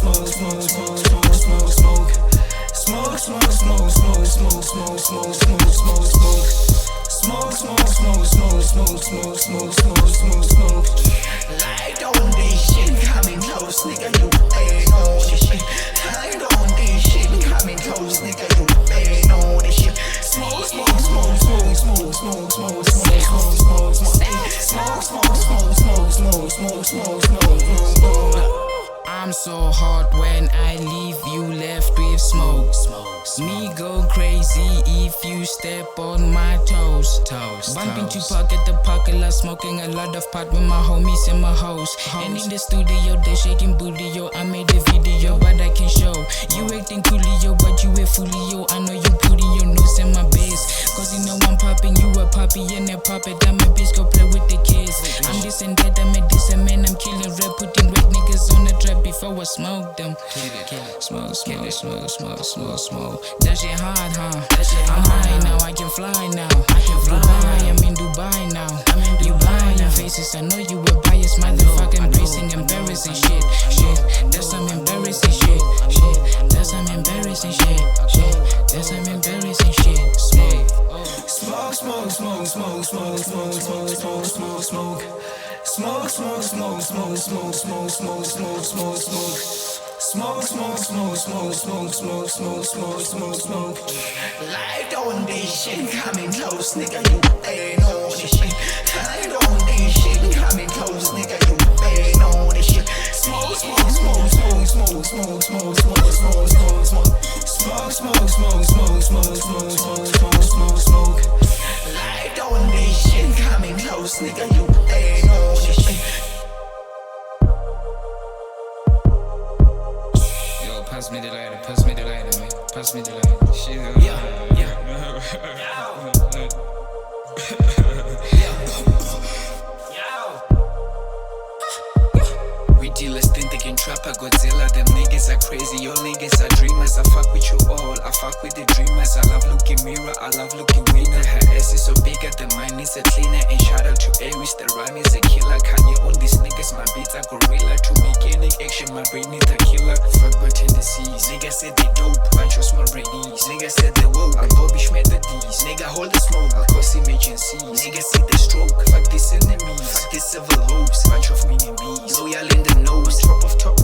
smoke, smoke, smoke, smoke, smoke, smoke. Smoke, smoke, smoke, smoke, smoke, smoke, smoke, smoke, smoke, smoke. Smoke, smoke, smoke, smoke, smoke, smoke, smoke, smoke, smoke, smoke. Light on this shit, coming close, nigga, you ain't on this shit. Light on this shit, coming close, nigga, you ain't on this shit. Smoke, smoke, smoke, smoke, smoke, smoke, smoke, smoke, smoke, smoke, smoke, smoke, smoke, smoke, smoke, smoke, smoke, smoke. I'm so hot when I leave you left with smoke. Me go crazy if you step on my toes. Bumping Tupac at the parking lot, smoking a lot of pot with my homies and my hoes. And in the studio, they shaking booty, yo. I made a video, but I can show. You acting coolio, but you a foolio. I know you putting your nose in my base. Cause you know I'm popping, you a poppy and a puppet. I'm a bitch, go play with the kids. I'm this and that, I'm a this and man, I'm killing rap, putting red niggas on the trap before I smoke them. Smoke, smoke, smoke, smoke, smoke, smoke. That shit hard, huh? I'm high now, I can fly now. Dubai, I'm in Dubai now. You buying faces, I know you were biased, motherfucking embracing embarrassing shit. That's some embarrassing shit. That's some embarrassing shit. That's some embarrassing shit. Smoke, smoke, smoke, smoke, smoke, smoke, smoke, smoke, smoke, smoke. Smoke, smoke, smoke, smoke, smoke, smoke, smoke, smoke, smoke, smoke. Smoke, smoke, smoke, smoke, smoke, smoke, smoke, smoke, smoke, smoke. Light on this shit, coming close, nigga, you ain't on this shit. Light on this shit, coming close, nigga, you ain't on this shit. Smoke, smoke, smoke, smoke, smoke, smoke, smoke, smoke, smoke, smoke, smoke. Smoke, smoke, smoke, smoke, smoke, smoke, smoke, smoke, smoke, smoke. Light on this shit, coming close, nigga, you ain't on this shit. Pass me the lighter, pass me the lighter, man. Pass me the lighter. Shit. We dealers think they can trap a Godzilla. Them niggas are crazy, your niggas are dreamers. I fuck with you all, I fuck with the dreamers. I love looking mirror, I love looking winner. Her ass is so big at the mine is a cleaner. And shout out to Aries, the rhyme is a killer. Kanye on these niggas, my beats are gorilla. To make any action, my brain is a killer. Fuck but tendencies, niggas said they dope, bunch of small brainies. Niggas said they woke, I'm Bobby Schmidt the D's. Nigga hold the smoke, I'll cause emergencies. Niggas see the stroke, fuck these enemies, fuck these civil hopes. Bunch of mini-me's, loyal in the nose, top of top